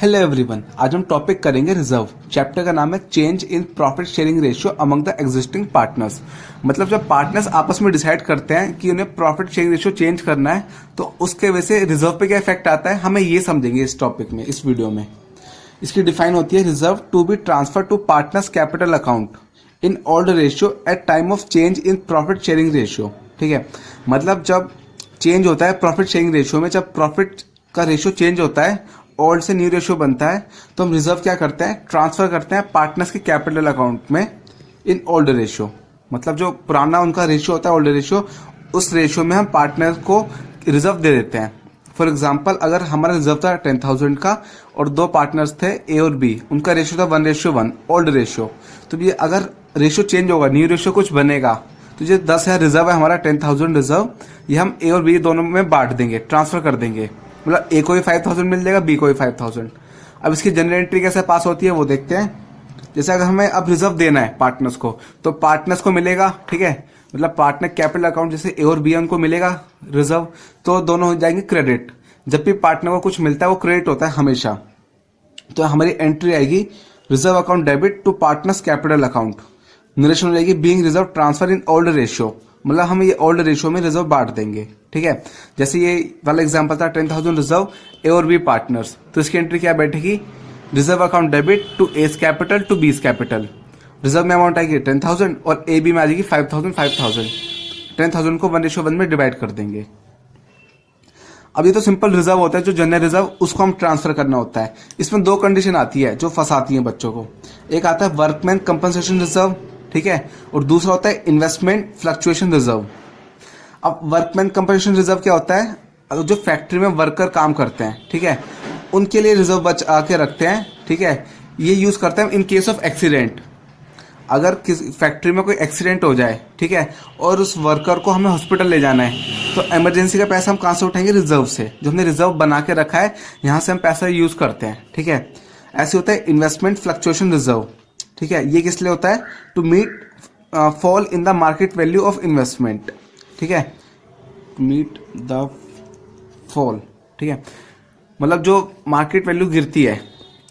Hello everyone, आज हम topic करेंगे रिजर्व। चैप्टर का नाम है change in profit sharing ratio among the existing partners. मतलब जब पार्टनर्स आपस में डिसाइड करते हैं कि उन्हें प्रॉफिट शेयरिंग रेशियो चेंज करना है तो उसके वजह से रिजर्व पे क्या इफेक्ट आता है, हमें ये समझेंगे इस टॉपिक में, इस वीडियो में। इसकी डिफाइन होती है reserve to be transfer to partners capital account in old ratio at time of change in profit sharing ratio. ठीक है, मतलब जब चेंज होता है प्रॉफिट शेयरिंग रेशियो में, जब प्रॉफिट का रेशियो चेंज होता है, ओल्ड से न्यू रेशियो बनता है, तो हम रिजर्व क्या करते हैं, ट्रांसफर करते हैं पार्टनर्स के कैपिटल अकाउंट में इन ओल्ड रेशियो। मतलब जो पुराना उनका रेशियो होता है ओल्ड रेशियो, उस रेशियो में हम पार्टनर को रिजर्व दे देते हैं। फॉर एग्जाम्पल, अगर हमारा रिजर्व था 10,000 का और दो पार्टनर्स थे ए और बी, उनका रेशियो था 1:1 ओल्ड रेशियो। तो ये अगर रेशियो चेंज होगा, न्यू रेशियो कुछ बनेगा, तो ये 10,000 रिजर्व है हमारा, 10,000 रिजर्व, ये हम ए और बी दोनों में बांट देंगे, ट्रांसफर कर देंगे। मतलब ए को भी 5,000 मिल जाएगा, बी को भी 5,000। अब इसकी जनरल एंट्री कैसे पास होती है वो देखते हैं। जैसे अगर हमें अब रिजर्व देना है पार्टनर्स को, तो पार्टनर्स को मिलेगा, ठीक है, मतलब पार्टनर कैपिटल अकाउंट जैसे ए और बी उनको मिलेगा रिजर्व, तो दोनों हो जाएंगे क्रेडिट। जब भी पार्टनर को कुछ मिलता है वो क्रेडिट होता है हमेशा। तो हमारी एंट्री आएगी reserve account debit to partners capital account. Narration हो जाएगी being reserve transfer in old ratio, मतलब हम ये ओल्ड रेशियो में रिजर्व बांट देंगे। ठीक है, जैसे ये वाला एग्जांपल था 10,000 रिजर्व ए और बी पार्टनर्स, तो इसकी एंट्री क्या बैठेगी, reserve account debit to A's capital to B's capital. Reserve में अमाउंट आएगी 10,000 और ए बी में आ जाएगी 5,000। 10,000 को 1:1 में डिवाइड कर देंगे। अब ये तो सिंपल रिजर्व होता है, जो जनरल रिजर्व उसको हम ट्रांसफर करना होता है। इसमें दो कंडीशन आती है जो फंसाती है बच्चों को। एक आता है वर्कमैन कंपनसेशन रिजर्व, ठीक है, और दूसरा होता है इन्वेस्टमेंट फ्लक्चुएशन रिजर्व। अब वर्कमैन कंपनसेशन रिजर्व क्या होता है, जो फैक्ट्री में वर्कर काम करते हैं, ठीक है, उनके लिए रिजर्व बचा के रखते हैं। ठीक है, ये यूज करते हैं इन केस ऑफ एक्सीडेंट। अगर किसी फैक्ट्री में कोई एक्सीडेंट हो जाए, ठीक है, और उस वर्कर को हमें हॉस्पिटल ले जाना है, तो इमरजेंसी का पैसा हम कहाँ से उठाएंगे, रिजर्व से, जो हमने रिजर्व बना के रखा है, यहाँ से हम पैसा यूज करते हैं। ठीक है, ऐसे होता है इन्वेस्टमेंट फ्लक्चुएशन रिजर्व। ठीक है, ये किस लिए होता है, to meet fall in the market value of investment. ठीक है, मीट द फॉल, ठीक है, मतलब जो मार्केट वैल्यू गिरती है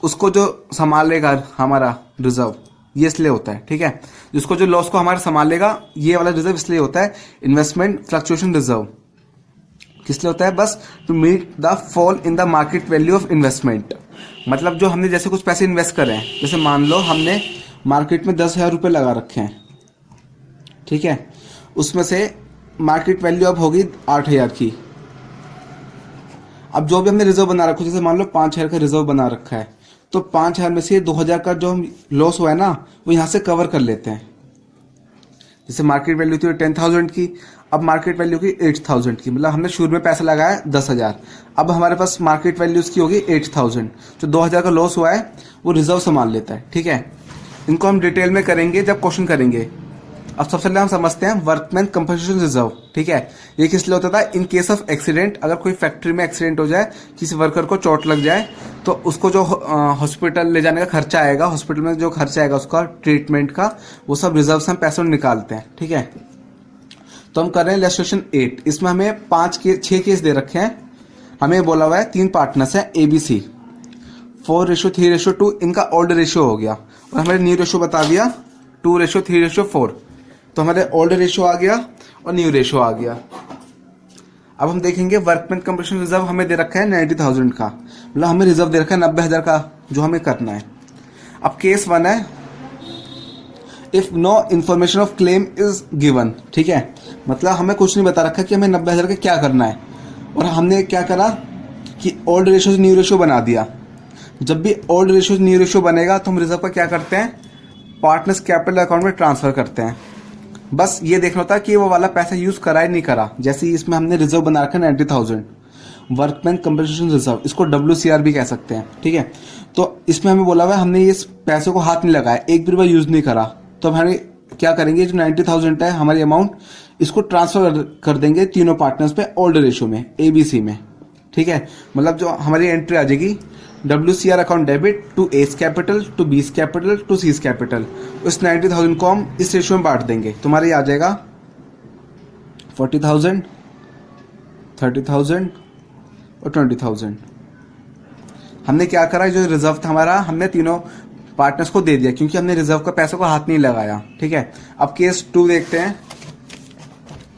उसको जो संभालेगा हमारा रिजर्व, ये इसलिए होता है। ठीक है, जिसको जो लॉस को हमारा संभालेगा, ये वाला रिजर्व इसलिए होता है इन्वेस्टमेंट फ्लक्चुएशन रिजर्व। किस लिए होता है, बस to meet the fall in the market value of investment. मतलब जो हमने जैसे कुछ पैसे इन्वेस्ट करे हैं, जैसे मान लो हमने मार्केट में 10,000 रुपये लगा रखे हैं, ठीक है, उसमें से मार्केट वैल्यू अब होगी 8,000 की। अब जो भी हमने रिजर्व बना रखा है, जैसे मान लो 5,000 का रिजर्व बना रखा है, तो 5,000 में से 2,000 का जो लॉस हुआ है ना, वो यहाँ से कवर कर लेते हैं। जैसे मार्केट वैल्यू थी 10,000 की, अब मार्केट वैल्यू की 8,000 की, मतलब हमने शुरू में पैसा लगाया 10,000, अब हमारे पास मार्केट वैल्यू उसकी होगी 8,000। जो 2,000 का लॉस हुआ है वो रिजर्व संभाल लेता है। ठीक है, इनको हम डिटेल में करेंगे जब क्वेश्चन करेंगे। अब सबसे पहले हम समझते हैं वर्कमैन कंपनसेशन रिजर्व। ठीक है, ये किस लिए होता था, इन केस ऑफ एक्सीडेंट, अगर कोई फैक्ट्री में एक्सीडेंट हो जाए, किसी वर्कर को चोट लग जाए, तो उसको जो हॉस्पिटल ले जाने का खर्चा आएगा, हॉस्पिटल में जो खर्चा आएगा उसका ट्रीटमेंट का, वो सब रिजर्व से हम पैसों निकालते हैं। ठीक है, तो हम कर रहे हैं इलस्ट्रेशन 8। इसमें हमें 6 केस दे रखे हैं। हमें बोला हुआ है 3 पार्टनर्स हैं ए बी सी, 4:3:2, इनका ओल्ड रेशियो हो गया और हमारे न्यू रेशियो बता दिया 2:3:4। तो हमारे ओल्ड रेशियो आ गया और न्यू रेशियो आ गया। अब हम देखेंगे वर्कमैन कंपनसेशन रिजर्व हमें दे रखा है 90,000 का, मतलब हमें रिजर्व दे रखा है 90,000 का, जो हमें करना है। अब केस 1 है, if no information of claim is given. ठीक है, मतलब हमें कुछ नहीं बता रखा कि हमें 90,000 का क्या करना है, और हमने क्या करा कि ओल्ड रेशियो से न्यू रेशियो बना दिया। जब भी ओल्ड रेशियो से न्यू रेशियो बनेगा तो हम रिजर्व का क्या करते हैं, पार्टनर्स कैपिटल अकाउंट में ट्रांसफर करते हैं। बस ये देखना होता है कि वो वाला पैसा यूज करा ही नहीं करा। जैसे इसमें हमने रिजर्व बना रखा है 90,000, वर्कमैन कंपनसेशन रिजर्व, इसको WCR भी कह सकते हैं। ठीक है, तो इसमें हमें बोला हुआ है हमने ये पैसे को हाथ नहीं लगाया, एक भी रुपया यूज नहीं करा, तो हमें क्या करेंगे, जो 90,000 है हमारी अमाउंट, इसको ट्रांसफर कर देंगे तीनों पार्टनर्स पे ओल्ड रेशियो में, ABC में। ठीक है, मतलब जो हमारी एंट्री आ जाएगी WCR account debit to A's capital to B's capital to C's capital. उस 90,000 को हम इस रेशियो में बांट देंगे। तुम्हारे आ जाएगा 40,000, 30,000 और 20,000। हमने क्या करा, जो रिजर्व था हमारा हमने तीनों पार्टनर्स को दे दिया क्योंकि हमने रिजर्व का पैसों को हाथ नहीं लगाया। ठीक है, अब केस 2 देखते हैं।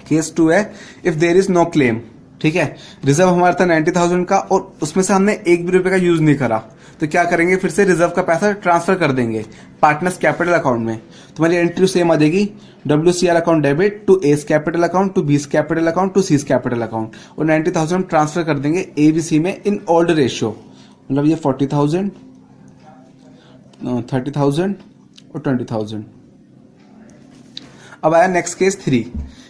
केस 2 है if there is no claim. ठीक है, रिजर्व हमारा था 90,000 का और उसमें से हमने एक भी रुपए का यूज नहीं करा, तो क्या करेंगे, फिर से रिजर्व का पैसा ट्रांसफर कर देंगे पार्टनर्स कैपिटल अकाउंट में। तुम्हारी एंट्री सेम आ जाएगी, WCR account debit to A's capital account to B's capital account to C's capital account, और 90,000 ट्रांसफर कर देंगे ABC में इन ओल्ड रेशियो। मतलब ये 40,000, 30,000 और 20,000। अब आया नेक्स्ट केस 3।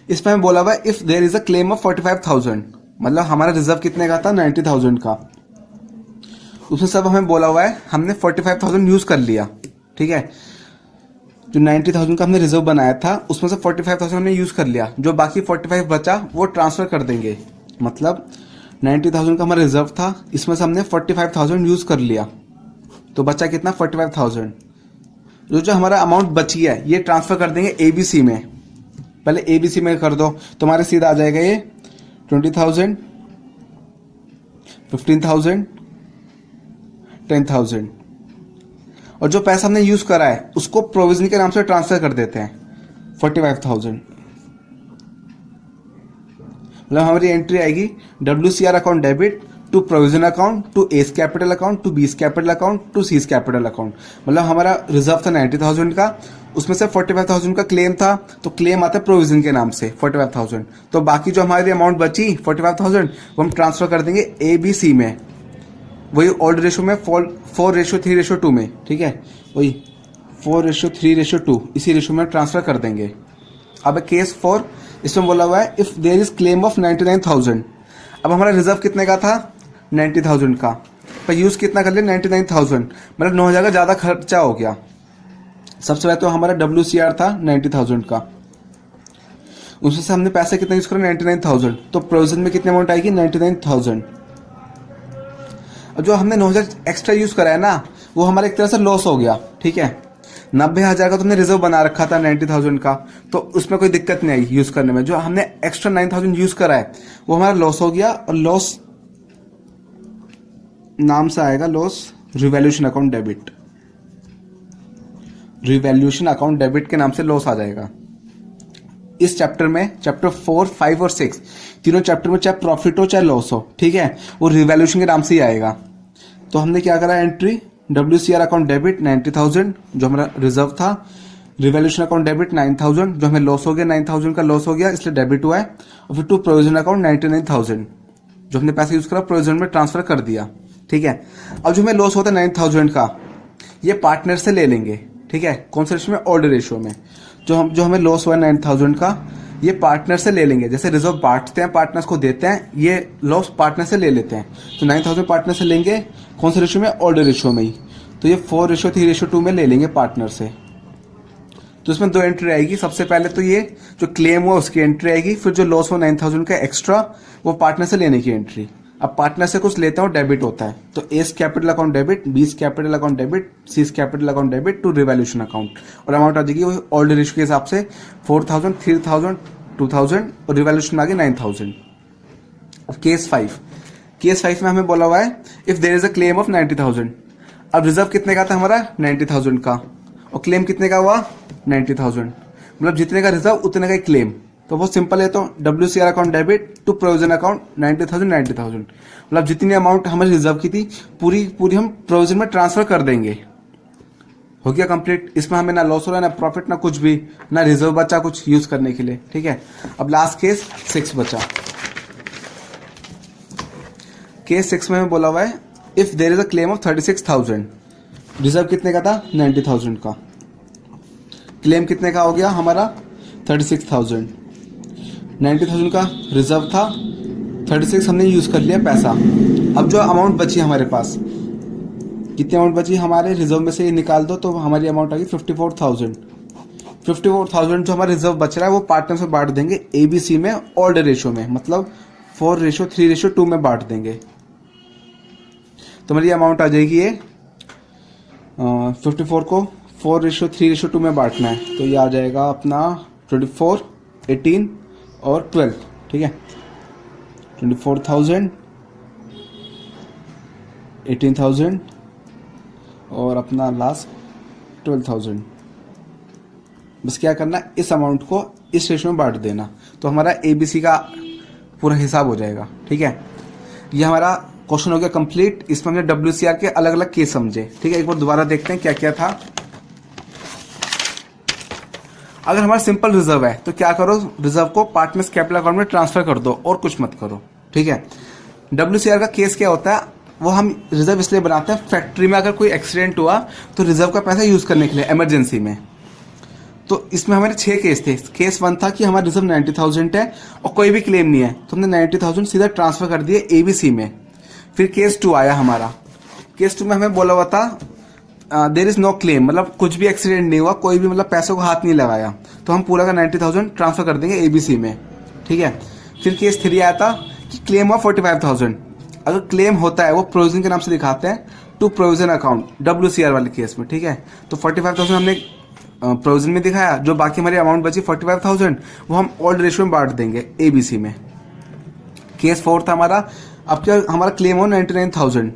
इसमें बोला हुआ है if there is a claim of 45,000, मतलब हमारा रिजर्व कितने का था, 90,000 का। उसमें सब हमें बोला हुआ है हमने 45,000 यूज कर लिया। ठीक है, जो 90,000 का हमने रिजर्व बनाया था उसमें से 45,000 हमने यूज कर लिया, जो बाकी 45 बचा वो ट्रांसफर कर देंगे। मतलब 90,000 का हमारा रिजर्व था, इसमें से हमने 45,000 यूज कर लिया, तो बचा कितना, 45,000। जो हमारा अमाउंट बची है ये ट्रांसफर कर देंगे ABC में। पहले ABC में कर दो, तुम्हारे सीधा आ जाएगा ये 20,000, 15,000, 10,000, और जो पैसा हमने यूज करा है उसको प्रोविजन के नाम से ट्रांसफर कर देते हैं 45,000। मतलब हमारी एंट्री आएगी WCR account debit to provision account to A's capital account to B's capital account to C's capital account. मतलब हमारा रिजर्व था 90,000 का, उसमें से 45,000 का क्लेम था, तो क्लेम आता है प्रोविजन के नाम से 45,000, तो बाकी जो हमारी अमाउंट बची 45,000 वो हम ट्रांसफर कर देंगे ABC में, वही ओल्ड रेशो में 4:3:2 में। ठीक है, वही 4:3:2 इसी रेशो में ट्रांसफर कर देंगे। अब केस 4, इसमें बोला हुआ है if there is claim of 99,000। अब हमारा रिजर्व कितने का था, 90,000 का, पर यूज कितना कर लिया, 99,000, मतलब 9,000 का ज्यादा खर्चा हो गया। सबसे पहले तो हमारा WCR था 90,000 का, उसमें से हमने पैसे कितना यूज करा, 99,000, तो प्रोविजन में कितनी अमाउंट आएगी, 99,000। और जो हमने 9,000 एक्स्ट्रा यूज करा है ना, वो हमारा एक तरह से लॉस हो गया। ठीक है, 90,000 का तुमने रिजर्व बना रखा था 90,000 का, तो उसमें कोई दिक्कत नहीं आई यूज करने में। जो हमने एक्स्ट्रा 9,000 यूज करा है वो हमारा लॉस हो गया, और लॉस नाम से आएगा loss revaluation account debit. Revaluation account debit के नाम से लॉस आ जाएगा। इस चैप्टर में चैप्टर 4, 5 और 6 तीनों चैप्टर में चाहे प्रॉफिट हो चाहे लॉस हो, ठीक है, वो रिवैल्यूएशन के नाम से ही आएगा। तो हमने क्या करा, एंट्री WCR अकाउंट डेबिट 90,000 जो हमारा रिजर्व था, रिवैल्यूएशन अकाउंट डेबिट 9,000 जो हमें लॉस हो गया, 9,000 का लॉस हो गया इसलिए डेबिट हुआ है, और फिर टू प्रोविजन अकाउंट 99,000 जो हमने पैसे यूज करा प्रोविजन में ट्रांसफर कर दिया। ठीक है, अब जो हमें लॉस होता है 9,000 का, ये पार्टनर से ले लेंगे। ठीक है, कौन से रेशियो में, ओल्ड रेशियो में। जो हमें लॉस हुआ है 9,000 का, ये पार्टनर से ले लेंगे। जैसे रिजर्व बांटते हैं, पार्टनर्स को देते हैं, ये लॉस पार्टनर से ले लेते हैं। तो 9,000 पार्टनर से लेंगे, कौन से रेशियो में, ओल्ड रेशियो में ही। तो ये 4:3:2 में ले लेंगे पार्टनर से। तो इसमें 2 एंट्री आएगी। सबसे पहले तो ये जो क्लेम हुआ उसकी एंट्री आएगी, फिर जो लॉस हुआ 9,000 का एक्स्ट्रा वो पार्टनर से लेने की एंट्री। अब पार्टनर से कुछ लेता हूँ, डेबिट होता है, तो A's capital account debit, B's capital account debit, C's capital account debit to revaluation account, और अमाउंट आ जाएगी ओल्ड रेशियो के हिसाब से 4,000, 3,000, 2,000, और रिवैल्यूएशन में आ गई 9,000। अब केस 5 में हमें बोला हुआ है if there is a claim of 90,000। अब रिजर्व कितने का था हमारा, 90,000 का, और क्लेम कितने का हुआ, 90,000। मतलब जितने का रिजर्व उतने का क्लेम। तो बहुत सिंपल है, तो WCR account debit to provision account 90,000। मतलब जितनी अमाउंट हमारी रिजर्व की थी पूरी हम प्रोविजन में ट्रांसफर कर देंगे। हो गया कंप्लीट। इसमें हमें ना लॉस हो रहा है, ना प्रॉफिट, ना कुछ भी, ना रिजर्व बचा कुछ यूज करने के लिए। ठीक है, अब लास्ट केस 6 बचा। केस 6 में बोला हुआ है if there is a claim of 36,000। Reserve कितने का था, 90,000 का, क्लेम कितने का हो गया हमारा, 36,000। 90,000 का रिजर्व था, 36 हमने यूज कर लिया पैसा। अब जो अमाउंट बची हमारे पास, कितनी अमाउंट बची हमारे रिजर्व में से ये निकाल दो, तो हमारी अमाउंट आ गई 54,000। 54,000 जो हमारा रिजर्व बच रहा है वो पार्टनर में बांट देंगे ABC में ओल्ड रेशियो में, मतलब 4:3:2 में बांट देंगे। तो हमारी अमाउंट आ जाएगी ये 54 को 4:3:2 में बांटना है, तो ये आ जाएगा अपना 24, 18 और 12। ठीक है, 24,000 18,000 और अपना लास्ट 12,000। बस क्या करना, इस अमाउंट को इस रेशियो में बांट देना, तो हमारा ABC का पूरा हिसाब हो जाएगा। ठीक है, ये हमारा क्वेश्चन हो गया कंप्लीट। इसमें हमने WCR के अलग अलग केस समझे। ठीक है, एक बार दोबारा देखते हैं क्या क्या था। अगर हमारा सिंपल रिजर्व है तो क्या करो, रिजर्व को पार्टनर्स कैपिटल अकाउंट में ट्रांसफर कर दो और कुछ मत करो। ठीक है, WCR का केस क्या होता है, वो हम रिजर्व इसलिए बनाते हैं, फैक्ट्री में अगर कोई एक्सीडेंट हुआ तो रिजर्व का पैसा यूज करने के लिए इमरजेंसी में। तो इसमें हमारे 6 केस थे। केस 1 था कि हमारा रिजर्व 90,000 है और कोई भी क्लेम नहीं है, तो हमने 90,000 सीधा ट्रांसफर कर दिए ABC में। फिर केस 2 आया हमारा। केस 2 में हमें बोला हुआ था देर इज नो क्लेम, मतलब कुछ भी एक्सीडेंट नहीं हुआ, कोई भी मतलब पैसों को हाथ नहीं लगाया, तो हम पूरा का 90,000 ट्रांसफर कर देंगे ABC में। ठीक है, फिर केस 3 आया था कि क्लेम हुआ 45,000। अगर क्लेम होता है वो प्रोविजन के नाम से दिखाते हैं टू प्रोविजन अकाउंट WCR वाले केस में। ठीक है, तो 45,000 हमने प्रोविजन में दिखाया, जो बाकी हमारी अमाउंट बची 45,000 वो हम ओल्ड रेशियो में बांट देंगे ABC में। केस 4 था हमारा, अब क्या हमारा क्लेम हो 99,000,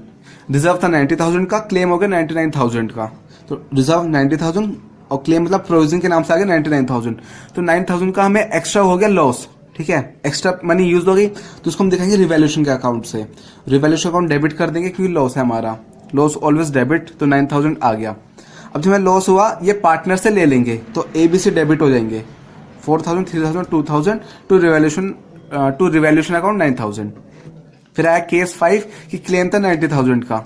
रिजर्व था 90,000 का, क्लेम हो गया 99,000 का। तो रिजर्व 90,000 और क्लेम मतलब प्रोविजन के नाम से आ गया 99,000, तो 9,000 का हमें एक्स्ट्रा हो गया लॉस। ठीक है, एक्स्ट्रा मनी यूज हो गई, तो उसको हम दिखाएंगे रिवैल्यूएशन के अकाउंट से। रिवैल्यूएशन अकाउंट डेबिट कर देंगे क्योंकि लॉस है हमारा, लॉस ऑलवेज डेबिट, तो 9,000 आ गया। अब जो हमें लॉस हुआ ये पार्टनर से ले लेंगे, तो ABC डेबिट हो जाएंगे 4,000, 3,000, 2,000 टू रिवैल्यूएशन अकाउंट 9,000। फिर आया केस 5 कि क्लेम था 90,000 का,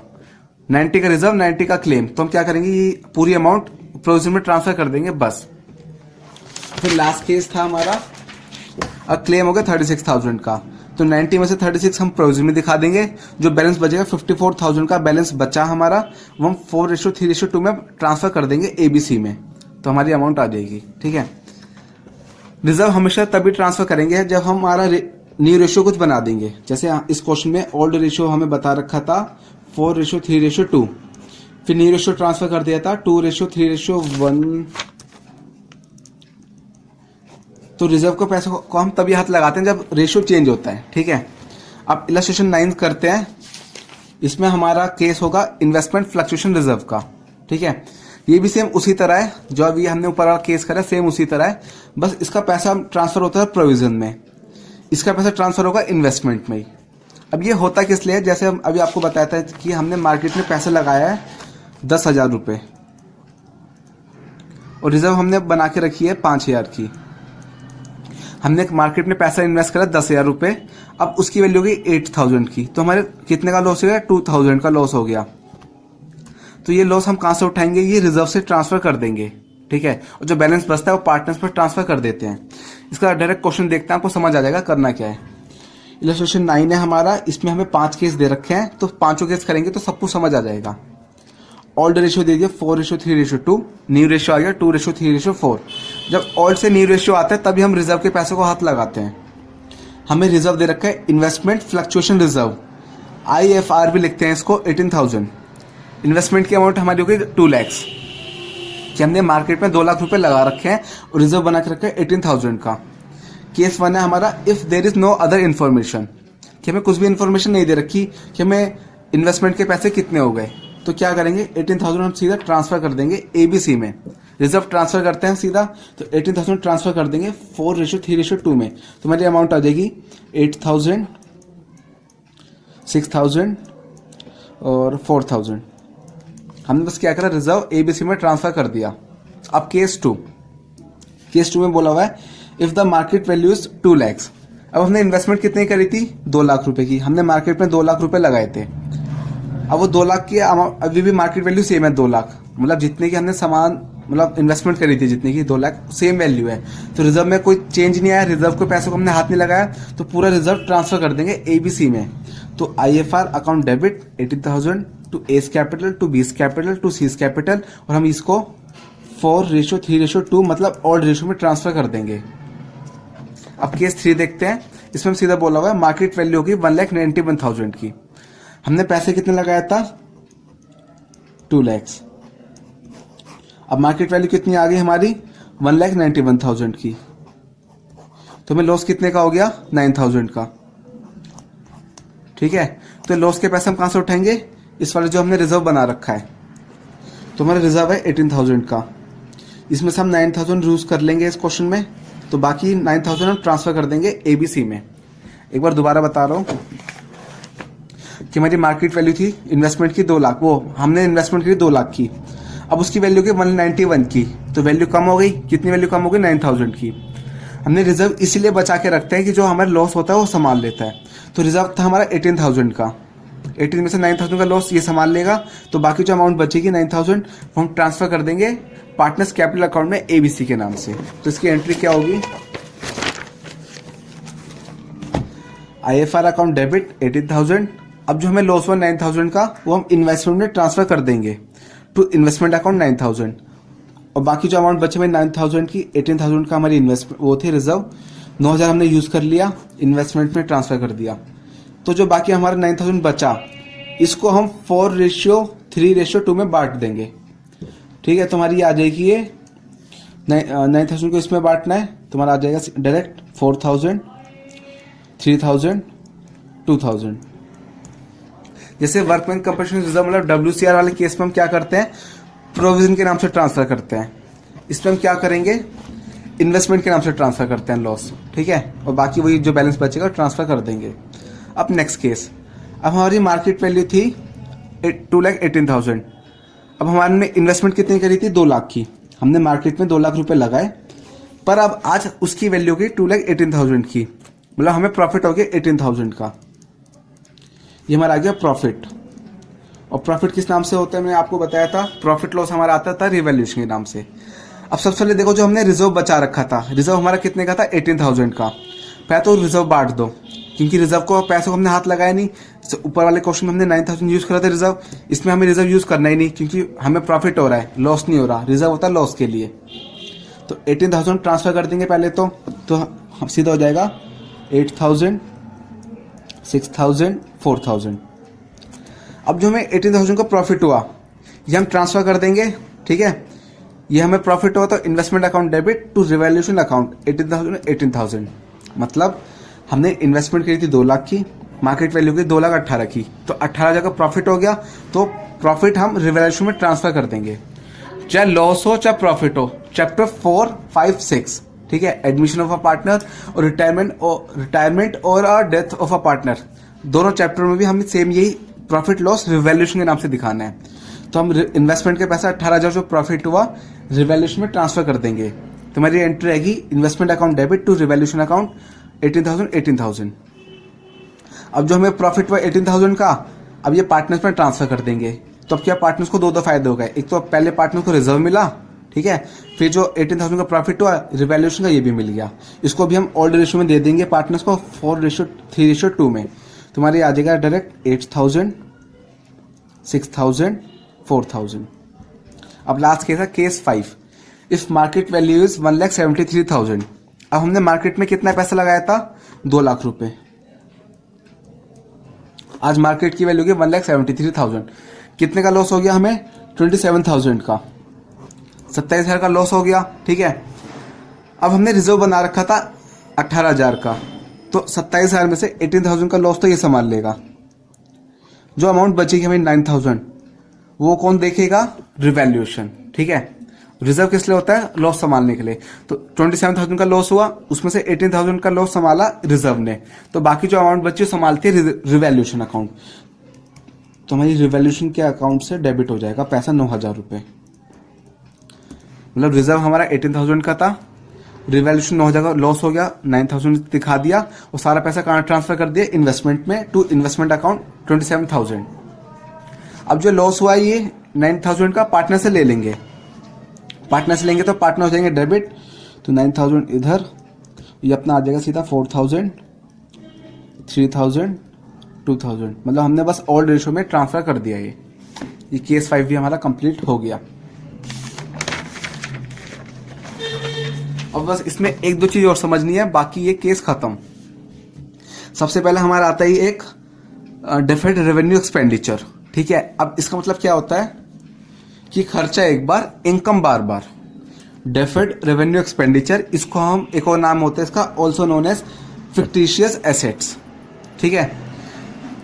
90 का रिजर्व 90 का क्लेम, तो हम क्या करेंगे, ये पूरी अमाउंट प्रोविजन में ट्रांसफर कर देंगे बस। फिर लास्ट केस था हमारा, अब क्लेम हो गया 36,000 का, तो 90 में से 36 हम प्रोविजन में दिखा देंगे, जो बैलेंस बचेगा 54,000 का बैलेंस बचा हमारा, वो हम 4:3:2 में ट्रांसफर कर देंगे ABC में, तो हमारी अमाउंट आ जाएगी। ठीक है, रिजर्व हमेशा तभी ट्रांसफर करेंगे जब हम हमारा न्यू रेशियो कुछ बना देंगे। जैसे इस क्वेश्चन में ओल्ड रेशियो हमें बता रखा था 4:3:2, फिर न्यू रेशियो ट्रांसफर कर दिया था 2:3:1, तो रिजर्व के पैसे को हम तभी हाथ लगाते हैं जब रेशियो चेंज होता है। ठीक है, अब इलस्ट्रेशन 9 करते हैं। इसमें हमारा केस होगा इन्वेस्टमेंट फ्लक्चुएशन रिजर्व का। ठीक है, ये भी सेम उसी तरह है जो अभी हमने ऊपर वाला केस करा, सेम उसी तरह है, बस इसका पैसा ट्रांसफर होता है प्रोविजन में, इसका पैसा ट्रांसफर होगा इन्वेस्टमेंट में ही। अब ये होता किस लिए, जैसे हम अभी आपको बताया था कि हमने मार्केट में पैसा लगाया है 10,000 रुपये और रिजर्व हमने बना के रखी है 5,000 की। हमने मार्केट में पैसा इन्वेस्ट करा 10,000 रुपये, अब उसकी वैल्यू हो गई 8,000 की, तो हमारे कितने का लॉस हो गया, 2,000 का लॉस हो गया। तो ये लॉस हम कहाँ से उठाएंगे, ये रिजर्व से ट्रांसफर कर देंगे। ठीक है, और जो बैलेंस बचता है वो पार्टनर्स पर ट्रांसफर कर देते हैं। इसका डायरेक्ट क्वेश्चन देखते हैं, आपको समझ आ जाएगा करना क्या है। इलस्ट्रेशन 9 है हमारा, इसमें हमें 5 केस दे रखे हैं, तो 5 केस करेंगे तो सब कुछ समझ आ जाएगा। ओल्ड रेशियो दे दिया 4:3:2, न्यू रेशियो आ गया 2:3:4। जब ओल्ड से न्यू रेशियो आता है तभी हम रिजर्व के पैसे को हाथ लगाते हैं। हमें रिजर्व दे रखा है इन्वेस्टमेंट फ्लक्चुएशन रिजर्व, IFR भी लिखते हैं इसको, 18,000। इन्वेस्टमेंट की अमाउंट हमारी हो गई 2 लाख, कि हमने मार्केट में 2 लाख रुपए लगा रखे हैं और रिजर्व बना के रखा है 18,000 का। केस 1 है हमारा if there is no other information, कि हमें कुछ भी इन्फॉर्मेशन नहीं दे रखी कि हमें इन्वेस्टमेंट के पैसे कितने हो गए, तो क्या करेंगे 18,000 हम सीधा ट्रांसफर कर देंगे ABC में। रिजर्व ट्रांसफर करते हैं सीधा, तो 18,000 ट्रांसफर कर देंगे 4:3:2 में, तो हमारी अमाउंट आ जाएगी 8,000, 6,000 और 4,000। हमने बस क्या करा, रिजर्व ABC में ट्रांसफर कर दिया। अब केस 2 में बोला हुआ है if the market value is 2 lakh. अब हमने इन्वेस्टमेंट कितनी करी थी, 2 लाख रुपए की, हमने मार्केट में 2 लाख रुपए लगाए थे। अब वो 2 लाख की अभी भी मार्केट वैल्यू सेम है 2 लाख, मतलब जितने की हमने सामान मतलब इन्वेस्टमेंट करी थी जितने की 2 लाख सेम वैल्यू है, तो रिजर्व में कोई चेंज नहीं आया, रिजर्व के पैसों को हमने हाथ नहीं लगाया, तो पूरा रिजर्व ट्रांसफर कर देंगे ABC में। तो IFR account debit 18,000 to A's capital to B's कैपिटल टू C's कैपिटल, और हम इसको 4:3:2 मतलब ओल्ड रेशियो में ट्रांसफर कर देंगे। अब केस 3 देखते हैं, इसमें सीधा बोला हुआ है मार्केट वैल्यू होगी 1,91,000 की, हमने पैसे कितने लगाया था 2 लाख। अब मार्केट वैल्यू कितनी आ गई हमारी 1,91,000 की, तो हमें लॉस कितने का हो गया 9,000 का। ठीक है, तो लॉस के पैसे हम कहां से उठाएंगे, इस वाले जो हमने रिजर्व बना रखा है, तो हमारा रिजर्व है 18,000 का, इसमें से हम 9,000 यूज कर लेंगे इस क्वेश्चन में, तो बाकी 9,000 हम ट्रांसफर कर देंगे ABC में। एक बार दोबारा बता रहा हूँ कि हमारी मार्केट वैल्यू थी इन्वेस्टमेंट की 2 लाख, वो हमने इन्वेस्टमेंट की 2 लाख की, अब उसकी वैल्यू की 191 की, तो वैल्यू कम हो गई, कितनी वैल्यू कम हो गई 9,000 की। हमने रिजर्व इसीलिए बचा के रखते हैं कि जो हमारा लॉस होता है वो संभाल लेता है, तो रिजर्व था हमारा 18,000 का, 18 में से 9,000 का लॉस ये संभाल लेगा, तो बाकी जो अमाउंट बचेगी 9,000 वो हम ट्रांसफर कर देंगे पार्टनर्स कैपिटल अकाउंट में ABC के नाम से। तो इसकी एंट्री क्या होगी, IFR अकाउंट डेबिट 18,000। अब जो हमें लॉस हुआ 9,000 का वो हम इन्वेस्टमेंट में ट्रांसफर कर देंगे टू इन्वेस्टमेंट अकाउंट 9,000, और बाकी जो अमाउंट बचे हुए 9,000 की 18,000 का हमारी इन्वेस्टमेंट वो थे रिजर्व, 9,000 हमने यूज कर लिया, इन्वेस्टमेंट में ट्रांसफर कर दिया, तो जो बाकी हमारा 9,000 बचा इसको हम 4:3:2 में बांट देंगे। ठीक है, तुम्हारी आ जाएगी ये 9,000 को इसमें बांटना है, तुम्हारा आ जाएगा डायरेक्ट 4,000, 3,000, 2,000। जैसे वर्कमैन कंपनसेशन रिजर्व मतलब WCR वाले केस में हम क्या करते हैं, प्रोविजन के नाम से ट्रांसफर करते हैं, इसमें हम क्या करेंगे, इन्वेस्टमेंट के नाम से ट्रांसफर करते हैं लॉस। ठीक है, और बाकी वही जो बैलेंस बचेगा ट्रांसफर कर देंगे। अब नेक्स्ट केस, अब हमारी मार्केट वैल्यू थी 2,18,000, अब हमारे इन्वेस्टमेंट कितनी करी थी 2 लाख की, हमने मार्केट में 2 लाख रुपए लगाए, पर अब आज उसकी वैल्यू की 2,18,000 की, मतलब हमें प्रॉफिट हो गया 18,000 का, ये हमारा आ गया प्रॉफिट। और प्रॉफिट किस नाम से होता है मैंने आपको बताया था, प्रॉफिट लॉस हमारा आता था रिवैल्यूएशन के नाम से। अब सबसे पहले देखो जो हमने रिजर्व बचा रखा था, रिजर्व हमारा कितने का था 18,000 का, पहले तो रिजर्व बांट दो, क्योंकि रिजर्व को पैसों को हमने हाथ लगाया नहीं, ऊपर वाले क्वेश्चन में हमने 9,000 यूज करा था रिजर्व, इसमें हमें रिजर्व यूज करना ही नहीं क्योंकि हमें प्रॉफिट हो रहा है, लॉस नहीं हो रहा, रिजर्व होता है लॉस के लिए। तो 18,000 ट्रांसफर कर देंगे पहले तो सीधा हो जाएगा 8,000, 6,000, 4,000। अब जो हमें 18,000 का प्रॉफिट हुआ ये हम ट्रांसफर कर देंगे। ठीक है, ये हमें प्रॉफिट हुआ तो investment account debit to revaluation account 18,000, मतलब हमने इन्वेस्टमेंट करी थी 2 लाख की, मार्केट वैल्यू की 2,18,000 की, तो 18,000 का प्रॉफिट हो गया, तो प्रॉफिट हम रिवैल्यूएशन में ट्रांसफर कर देंगे, चाहे लॉस हो चाहे प्रॉफिट हो। चैप्टर 4, 5, 6, ठीक है, एडमिशन ऑफ अ पार्टनर और रिटायरमेंट और डेथ ऑफ अ पार्टनर, दोनों चैप्टर में भी हमें सेम यही प्रॉफिट लॉस रिवैल्यूएशन के नाम से दिखाना है। तो हम इन्वेस्टमेंट के पैसा 18,000 जो प्रॉफिट हुआ रिवैल्यूएशन में ट्रांसफर कर देंगे, तो हमारी एंट्री रहेगी investment account debit to revaluation account 18,000। अब जो हमें प्रॉफिट हुआ 18,000 का, अब ये पार्टनर्स में ट्रांसफर कर देंगे, तो अब क्या पार्टनर्स को 2 फायदे हो गए, एक तो पहले पार्टनर को रिजर्व मिला, ठीक है, फिर जो 18,000 का प्रॉफिट हुआ रिवैल्यूएशन का ये भी मिल गया, इसको भी हम ओल्ड रेशियो में दे देंगे पार्टनर्स को 4:3:2 में, तुम्हारी आ जाएगा डायरेक्ट 8,000, 6,000, 4,000। अब लास्ट केस है case 5, if market value is 1,73,000। अब हमने मार्केट में कितना पैसा लगाया था 2 लाख रुपए, आज मार्केट की वैल्यू की 1,73,000, कितने का लॉस हो गया हमें 27,000 का, 27,000 का लॉस हो गया। ठीक है, अब हमने रिजर्व बना रखा था 18,000 का, तो 27,000 में से 18,000 का लॉस तो ये संभाल लेगा, जो अमाउंट बचेगी हमें 9,000 वो कौन देखेगा, रिवैल्यूएशन। ठीक है, रिजर्व किस लिए होता है, लॉस संभालने के लिए, तो 27,000 का लॉस हुआ, उसमें से 18,000 का लॉस संभाला रिजर्व ने, तो बाकी जो अमाउंट बची संभालती है रिवैल्यूएशन अकाउंट, तो हमारी रिवैल्यूएशन के अकाउंट से डेबिट हो जाएगा पैसा 9,000 रुपए, मतलब रिजर्व हमारा 18,000 का था, रिवैल्यूएशन 9,000 का लॉस हो गया, 9,000 दिखा दिया और सारा पैसा कहाँ ट्रांसफर कर दिया, इन्वेस्टमेंट में टू इन्वेस्टमेंट अकाउंट 27,000। अब जो लॉस हुआ ये 9,000 का पार्टनर से ले लेंगे, पार्टनर से लेंगे तो पार्टनर हो जाएंगे डेबिट, तो 9,000 इधर, ये अपना आ जाएगा सीधा 4,000, 3,000, 2,000, मतलब हमने बस ओल्ड रेशियो में ट्रांसफर कर दिया। ये केस 5 भी हमारा कंप्लीट हो गया। अब बस इसमें 1-2 चीज और समझनी है, बाकी ये केस खत्म। सबसे पहले हमारा आता है एक डेफर्ड रेवेन्यू एक्सपेंडिचर। ठीक है, अब इसका मतलब क्या होता है कि खर्चा एक बार, इनकम बार बार, डेफर्ड रेवेन्यू एक्सपेंडिचर, इसको हम एक और नाम होता है इसका, also known as fictitious assets. ठीक है,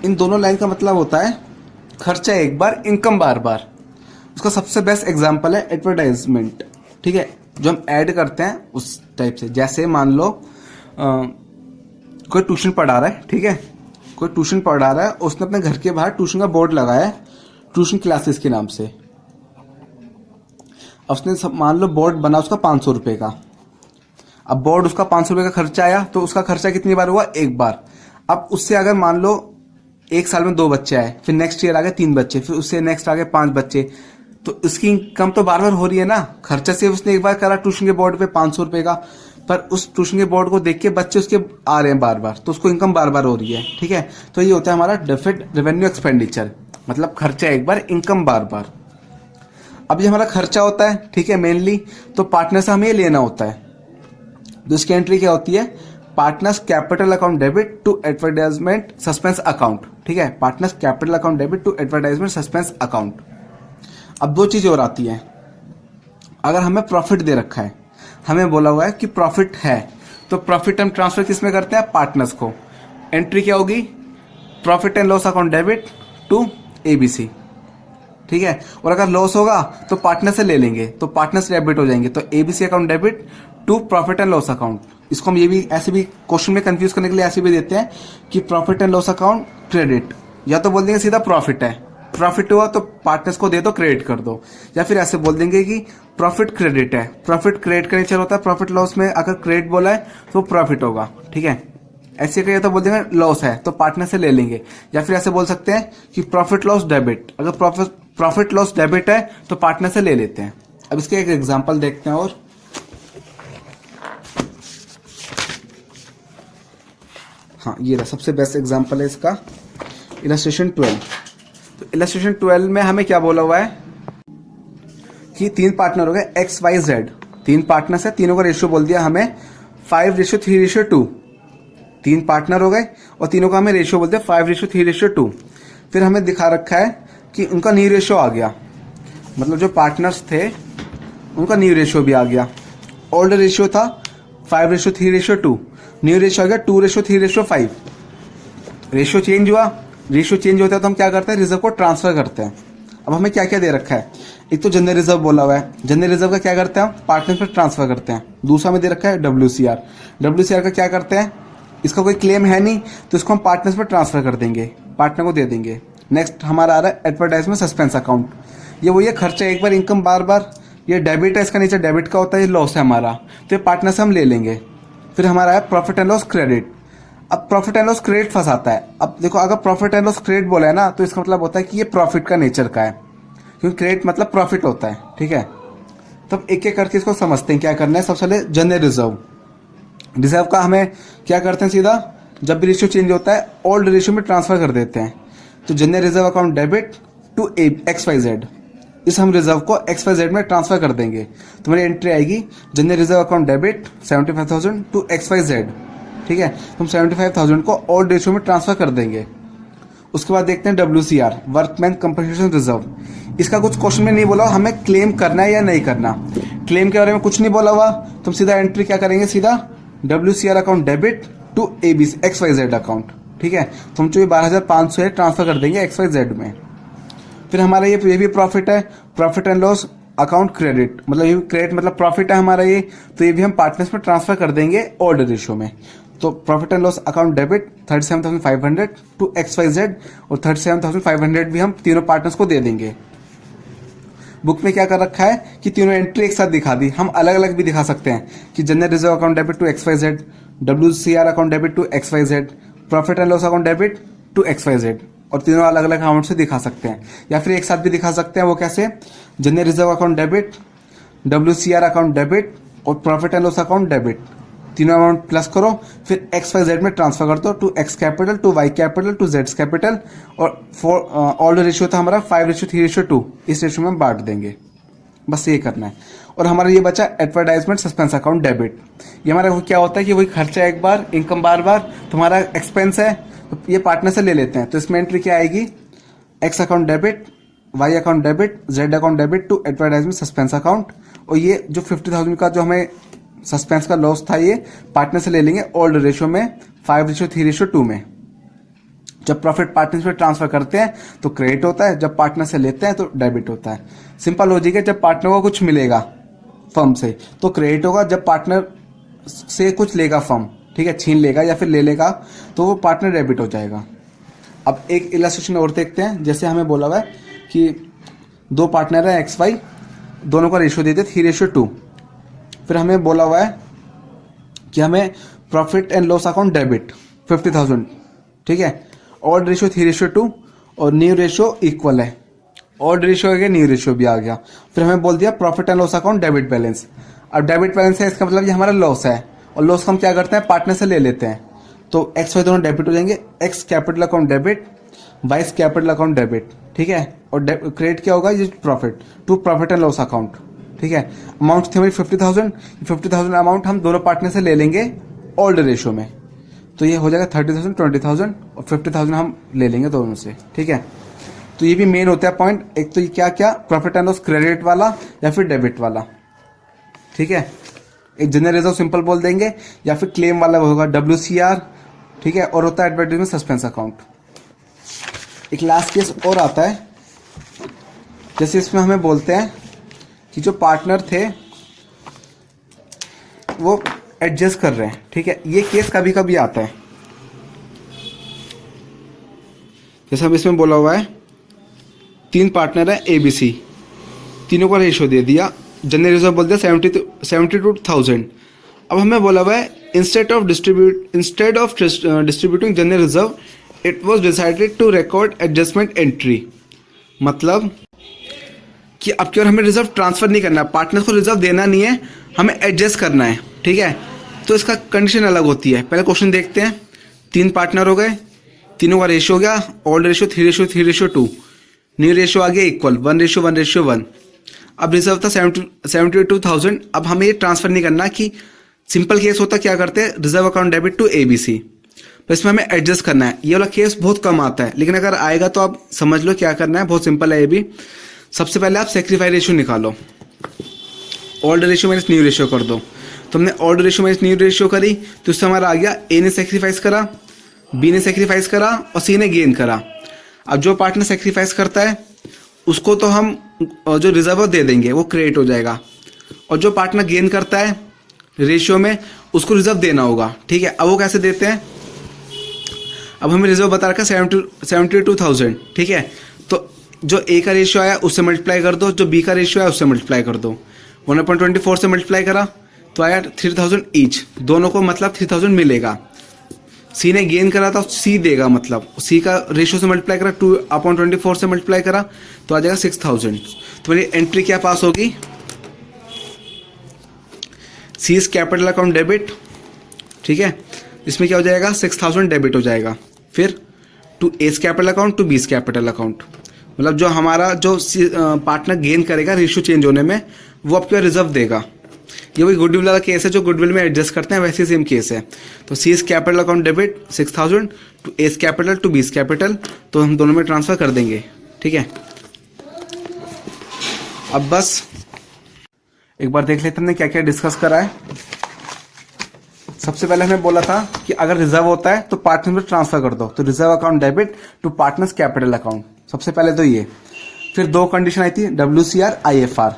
इन दोनों लाइन का मतलब होता है खर्चा एक बार, इनकम बार बार। उसका सबसे बेस्ट एग्जांपल है एडवर्टाइजमेंट, ठीक है, जो हम ऐड करते हैं उस टाइप से। जैसे मान लो कोई ट्यूशन पढ़ा रहा है, ठीक है, कोई ट्यूशन पढ़ा रहा है, उसने अपने घर के बाहर ट्यूशन का बोर्ड लगाया है ट्यूशन क्लासेस के नाम से। उसने मान लो बोर्ड बना उसका 500 रुपये का। अब बोर्ड उसका 500 रुपये का खर्चा आया, तो उसका खर्चा कितनी बार हुआ? एक बार। अब उससे अगर मान लो एक साल में 2 बच्चे आए, फिर नेक्स्ट ईयर आ गए 3 बच्चे, फिर उससे नेक्स्ट आ गए 5 बच्चे, तो इसकी इनकम तो बार बार हो रही है ना। खर्चा सिर्फ उसने एक बार करा ट्यूशन के बोर्ड पे 500 रुपये का, पर उस ट्यूशन के बोर्ड को देख के बच्चे उसके आ रहे हैं बार बार, तो उसको इनकम बार बार हो रही है, ठीक है। तो ये होता है हमारा डेफिड रेवेन्यू एक्सपेंडिचर, मतलब खर्चा एक बार, इनकम बार बार। अब ये हमारा खर्चा होता है, ठीक है, मेनली तो पार्टनर से हमें ये लेना होता है। तो इसकी एंट्री क्या होती है? Partners capital account debit to advertisement suspense account, ठीक है, partners capital account debit to advertisement suspense account. अब 2 चीजें और आती हैं। अगर हमें प्रॉफिट दे रखा है, हमें बोला हुआ है कि प्रॉफिट है, तो प्रॉफिट हम ट्रांसफर किस में करते हैं? पार्टनर्स को। एंट्री क्या होगी? Profit and loss account debit to ABC, ठीक है। और अगर लॉस होगा तो पार्टनर से ले लेंगे, तो पार्टनर्स डेबिट हो जाएंगे, तो ABC account debit to profit and loss account. इसको हम ये भी ऐसे भी क्वेश्चन में कंफ्यूज करने के लिए ऐसे भी देते हैं कि profit and loss account credit, या तो बोल देंगे सीधा प्रॉफिट है, प्रॉफिट हुआ तो पार्टनर्स को दे दो, क्रेडिट कर दो, या फिर ऐसे बोल देंगे कि प्रॉफिट क्रेडिट है। प्रॉफिट क्रेडिट का नेचर होता है, प्रॉफिट लॉस में अगर क्रेडिट बोला है तो प्रॉफिट होगा, ठीक है। ऐसे कहिए तो बोल देंगे लॉस है तो पार्टनर से ले लेंगे, या फिर ऐसे बोल सकते हैं कि प्रॉफिट लॉस डेबिट, अगर प्रॉफिट लॉस डेबिट है तो पार्टनर से ले लेते हैं। अब इसके एक एग्जांपल देखते हैं। और हाँ, ये रहा सबसे बेस्ट एग्जांपल है इसका, इलस्ट्रेशन 12। तो इलस्ट्रेशन 12 में हमें क्या बोला हुआ है कि 3 पार्टनर हो गए एक्स वाई जेड, 3 पार्टनर्स है, तीनों का रेशियो बोल दिया हमें 5:3:2। 3 पार्टनर हो गए और तीनों का हमें रेशियो बोल दिया 5:3:2। फिर हमें दिखा रखा है कि उनका न्यू रेशियो आ गया, मतलब जो पार्टनर्स थे उनका न्यू रेशियो भी आ गया। ओल्ड रेशियो था 5:3:2, न्यू रेशियो आ गया 2:3:5। रेशियो चेंज हुआ, रेशियो चेंज होता है तो हम क्या करते हैं? रिजर्व को ट्रांसफर करते हैं। अब हमें क्या क्या दे रखा है? एक तो जनरल रिजर्व बोला हुआ है, जनरल रिजर्व का क्या करते हैं? हम पार्टनर पर ट्रांसफर करते हैं। दूसरा में दे रखा है WCR, WCR का क्या करते हैं? इसका कोई क्लेम है नहीं तो इसको हम पार्टनर्स पर ट्रांसफर कर देंगे, पार्टनर को दे देंगे। नेक्स्ट हमारा आ रहा है एडवर्टाइजमेंट सस्पेंस अकाउंट, ये वही है, खर्चा एक बार, इनकम बार बार। ये डेबिट है, इसका नीचे डेबिट का होता है, ये लॉस है हमारा, तो ये पार्टनर से हम ले लेंगे। फिर हमारा है प्रॉफिट एंड लॉस क्रेडिट। अब प्रॉफिट एंड लॉस क्रेडिट फंसाता है। अब देखो, अगर प्रॉफिट एंड लॉस क्रेडिट बोला है ना, तो इसका मतलब होता है कि ये प्रॉफिट का नेचर का है, क्योंकि क्रेडिट मतलब प्रॉफिट होता है, ठीक है। तब एक एक करके इसको समझते हैं क्या करना है। सबसे पहले जनरल रिजर्व, रिजर्व का हमें क्या करते हैं? सीधा जब भी रेशियो चेंज होता है ओल्ड रेशियो में ट्रांसफर कर देते हैं। तो general reserve account debit to XYZ, इस हम रिजर्व को XYZ में ट्रांसफर कर देंगे, तो मेरी एंट्री आएगी general reserve account debit 75,000 to XYZ, ठीक है। तो हम 75,000 को ओल्ड रेशियो में ट्रांसफर कर देंगे। उसके बाद देखते हैं WCR, वर्कमैन कंपनसेशन रिजर्व। इसका कुछ क्वेश्चन में नहीं बोला हमें क्लेम करना है या नहीं करना, क्लेम के बारे में कुछ नहीं बोला हुआ, तो हम सीधा एंट्री क्या करेंगे? सीधा WCR account debit to XYZ account, ठीक है। तो हम जो ये 12,500 है ट्रांसफर कर देंगे XYZ में। फिर हमारा ये भी प्रॉफिट है, profit and loss account credit, मतलब ये क्रेडिट मतलब प्रॉफिट है हमारा ये, तो ये भी हम पार्टनर्स में ट्रांसफर कर देंगे ओल्ड रेशियो में। तो profit and loss account debit 37,500 to XYZ, और 37,500 भी हम तीनों पार्टनर्स को दे देंगे। बुक में क्या कर रखा है कि तीनों एंट्री एक साथ दिखा दी, हम अलग अलग भी दिखा सकते हैं कि general reserve account debit to XYZ, WCR account debit to XYZ, profit and loss account debit to XYZ, और तीनों अलग अलग अकाउंट से दिखा सकते हैं। या फिर एक साथ भी दिखा सकते हैं, वो कैसे? General reserve account debit, WCR account debit और profit and loss account debit, तीनों अमाउंट प्लस करो, फिर XYZ में ट्रांसफर कर दो to X capital to Y capital to Z capital, और ऑल्ड रेशियो था हमारा 5:3:2, इस रेशियो में हम बांट देंगे। बस ये करना है। और हमारा ये बचा एडवर्टाइजमेंट सस्पेंस अकाउंट डेबिट। ये हमारा वो क्या होता है कि वही खर्चा एक बार, इनकम बार बार, तो हमारा एक्सपेंस है तो ये पार्टनर से ले लेते हैं। तो इसमें एंट्री क्या आएगी? X account debit, Y account debit, Z account debit to advertisement suspense account, और ये जो 50,000 का जो हमें सस्पेंस का लॉस था ये पार्टनर से ले लेंगे ओल्ड रेशियो में 5:3:2 में। जब प्रॉफिट पार्टनर में ट्रांसफर करते हैं तो क्रेडिट होता है, जब पार्टनर से लेते हैं तो डेबिट होता है। सिंपल लॉजिक है, जब पार्टनर को कुछ मिलेगा फर्म से तो क्रेडिट होगा, जब पार्टनर से कुछ लेगा फर्म, ठीक है, छीन लेगा या फिर ले लेगा तो वो पार्टनर डेबिट हो जाएगा। अब एक इलस्ट्रेशन और देखते हैं। जैसे हमें बोला हुआ है कि दो पार्टनर है एक्स वाई, दोनों का रेशियो देते 3:2। फिर हमें बोला हुआ है कि हमें profit and loss account debit 50,000, ठीक है। ऑड रेशियो 3:2 और न्यू रेशियो इक्वल है। ऑड रेशियो आ गया, न्यू रेशियो भी आ गया। फिर हमें बोल दिया profit and loss account debit balance. अब डेबिट बैलेंस है, इसका मतलब ये हमारा लॉस है, और लॉस हम क्या करते हैं, पार्टनर से ले लेते हैं। तो एक्स वाई दोनों डेबिट हो जाएंगे। X capital account debit, Y capital account debit, ठीक है। और क्रेडिट क्या होगा, ये profit to profit and loss account, ठीक है। अमाउंट थी हमारी 50,000 अमाउंट हम दोनों पार्टनर से ले लेंगे ओल्ड रेशियो में। तो ये हो जाएगा 30,000, 20,000 और 50,000 हम ले लेंगे दोनों से, ठीक है। तो ये भी मेन होता है पॉइंट। एक तो ये क्या क्या, प्रॉफिट एंड लॉस क्रेडिट वाला या फिर डेबिट वाला, ठीक है। एक जनरल रिजर्व सिंपल बोल देंगे, या फिर क्लेम वाला होगा WCR, ठीक है। और होता है एडवर्टाइजमेंट सस्पेंस अकाउंट। एक लास्ट केस और आता है, जैसे इसमें हमें बोलते हैं कि जो पार्टनर थे वो एडजस्ट कर रहे हैं, ठीक है। ये केस कभी कभी आता है। जैसे हम इसमें बोला हुआ है 3 पार्टनर है ABC, तीनों का रेशियो दे दिया, जनरल रिजर्व बोल दिया 72,000। अब हमें बोला हुआ है instead of distributing general reserve it was decided to record adjustment entry. मतलब कि अब की बार हमें रिजर्व ट्रांसफर नहीं करना है, पार्टनर को रिजर्व देना नहीं है, हमें एडजस्ट करना है, ठीक है। तो इसका कंडीशन अलग होती है। पहले क्वेश्चन देखते हैं। 3 पार्टनर हो गए, तीनों का रेशियो हो गया ओल्ड रेशियो 3:2, न्यू रेशियो आ गया इक्वल 1:1:1। अब रिजर्व था 72,000। अब हमें ये ट्रांसफर नहीं करना कि सिंपल केस होता क्या करते हैं, reserve account debit to ABC, तो इसमें हमें एडजस्ट करना है। ये वाला केस बहुत कम आता है, लेकिन अगर आएगा तो आप समझ लो क्या करना है, बहुत सिंपल है ये भी। सबसे पहले आप सेक्रीफाई रेशियो निकालो, old ratio minus new ratio कर दो। तो हमने old ratio minus new ratio करी तो इससे हमारा आ गया A ने सेक्रीफाइस करा, B ने सेक्रीफाइस करा और C ने गेन करा। अब जो पार्टनर सेक्रीफाइस करता है उसको तो हम जो रिजर्व दे देंगे, वो क्रेडिट हो जाएगा, और जो पार्टनर गेन करता है रेशियो में उसको रिजर्व देना होगा, ठीक है। अब वो कैसे देते हैं, अब हमें रिजर्व बता रखा 72,000, ठीक है। तो जो A का रेशियो आया उससे मल्टीप्लाई कर दो, जो B का रेशियो आया उससे मल्टीप्लाई कर दो। 1/24 से मल्टीप्लाई करा तो आया 3,000 ईच, दोनों को मतलब 3,000 मिलेगा। C ने गेन करा था C देगा, मतलब C का रेशियो से मल्टीप्लाई करा 2/24 से मल्टीप्लाई करा तो आ जाएगा 6,000। तो मेरी एंट्री क्या पास होगी, C is capital account debit, ठीक है। इसमें क्या हो जाएगा 6,000 डेबिट हो जाएगा। फिर to A's capital account to B's capital account, मतलब जो हमारा जो पार्टनर गेन करेगा रेशियो चेंज होने में वो आपके रिजर्व देगा। ये वही गुडविल वाला केस है जो गुडविल में एडजस्ट करते हैं, वैसे सेम केस है। तो C is capital account debit 6,000 to A's capital to B's capital, तो हम दोनों में ट्रांसफर कर देंगे, ठीक है। अब बस एक बार देख लेते हमने क्या क्या डिस्कस करा है। सबसे पहले हमें बोला था कि अगर रिजर्व होता है तो पार्टनर में ट्रांसफर कर दो, तो reserve account debit to partners capital account, सबसे पहले तो ये। फिर 2 कंडीशन आई थी WCR IFR।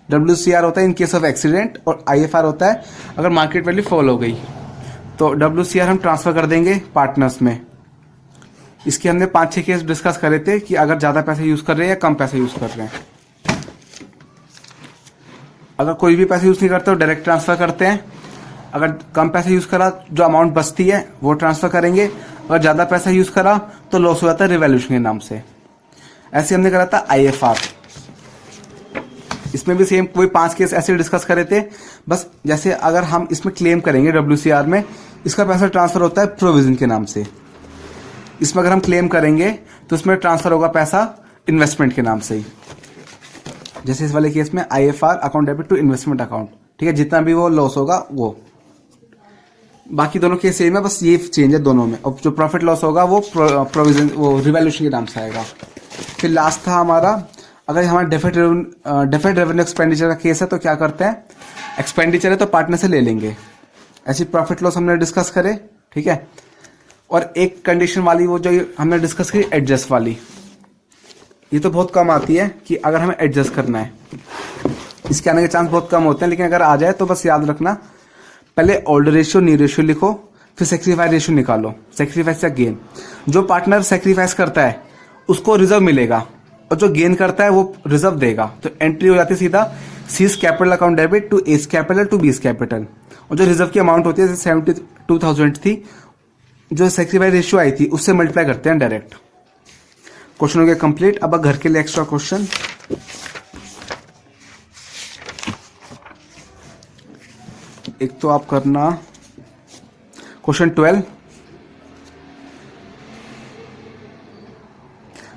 WCR होता है इन केस ऑफ एक्सीडेंट और IFR होता है अगर मार्केट वैल्यू फॉल हो गई। तो WCR हम ट्रांसफर कर देंगे पार्टनर्स में। इसके हमने 5-6 केस डिस्कस करे थे कि अगर ज़्यादा पैसे यूज़ कर रहे हैं या कम पैसे यूज़ कर रहे हैं। अगर कोई भी पैसे यूज़ नहीं करते तो डायरेक्ट ट्रांसफ़र करते हैं। अगर कम पैसे यूज़ करा जो अमाउंट बचती है वो ट्रांसफ़र करेंगे। अगर ज़्यादा पैसा यूज़ करा तो लॉस हो जाता है रिवैल्यूएशन के नाम से। ऐसे हमने करा था IFR। इसमें भी सेम कोई 5 केस ऐसे डिस्कस करे थे। बस जैसे अगर हम इसमें क्लेम करेंगे WCR में, इसका पैसा ट्रांसफ़र होता है प्रोविजन के नाम से। इसमें अगर हम क्लेम करेंगे तो इसमें ट्रांसफ़र होगा पैसा इन्वेस्टमेंट के नाम से ही। जैसे इस वाले केस में IFR account debit to investment account, ठीक है। जितना भी वो लॉस होगा वो, बाकी दोनों केस सेम है, बस ये चेंज है दोनों में। और जो प्रॉफिट लॉस होगा वो प्रोविजन वो रिवैल्यूएशन के नाम से आएगा। फिर लास्ट था हमारा, अगर हमारा डेफिनेट रेवेन्यू एक्सपेंडिचर का केस है तो क्या करते हैं, एक्सपेंडिचर है तो पार्टनर से ले लेंगे। ऐसी प्रॉफिट लॉस हमने डिस्कस करे, ठीक है। और एक कंडीशन वाली वो जो हमने डिस्कस की एडजस्ट वाली, ये तो बहुत कम आती है कि अगर हमें एडजस्ट करना है, इसके आने के चांस बहुत कम होते हैं, लेकिन अगर आ जाए तो बस याद रखना, पहले ओल्ड रेशियो न्यू रेशियो लिखो, फिर सेक्रीफाइस रेशियो निकालो, सेक्रीफाइस या गेन। जो पार्टनर सेक्रीफाइस करता है उसको रिजर्व मिलेगा, और जो गेन करता है वो रिजर्व देगा। तो एंट्री हो जाती है सीधा C's capital account debit to A's capital to B's capital, और जो रिजर्व की अमाउंट होती है जैसे 72,000 थी, जो सेक्रीफाइस रेशियो आई थी उससे मल्टीप्लाई करते हैं डायरेक्ट। क्वेश्चन हो गया कंप्लीट। अब घर के लिए एक्स्ट्रा क्वेश्चन, एक तो आप करना क्वेश्चन 12,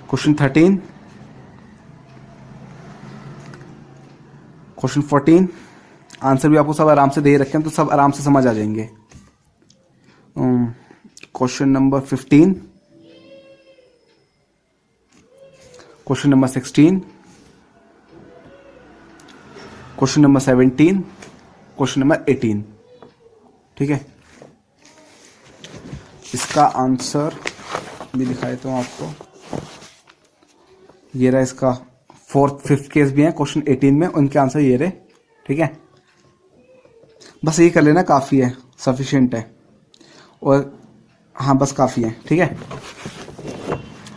क्वेश्चन 13, क्वेश्चन 14। आंसर भी आपको सब आराम से दे रखे हैं तो सब आराम से समझ आ जाएंगे। Question number 15, question number 16, question number 17, question number 18। ठीक है, इसका आंसर भी दिखा देता हूं आपको। ये रहा इसका 4th 5th केस भी है क्वेश्चन 18 में, उनके आंसर ये रहे। ठीक है, बस ये कर लेना, काफ़ी है, सफिशिएंट है। और हाँ बस काफ़ी है। ठीक है,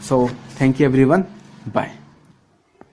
so thank you everyone, bye.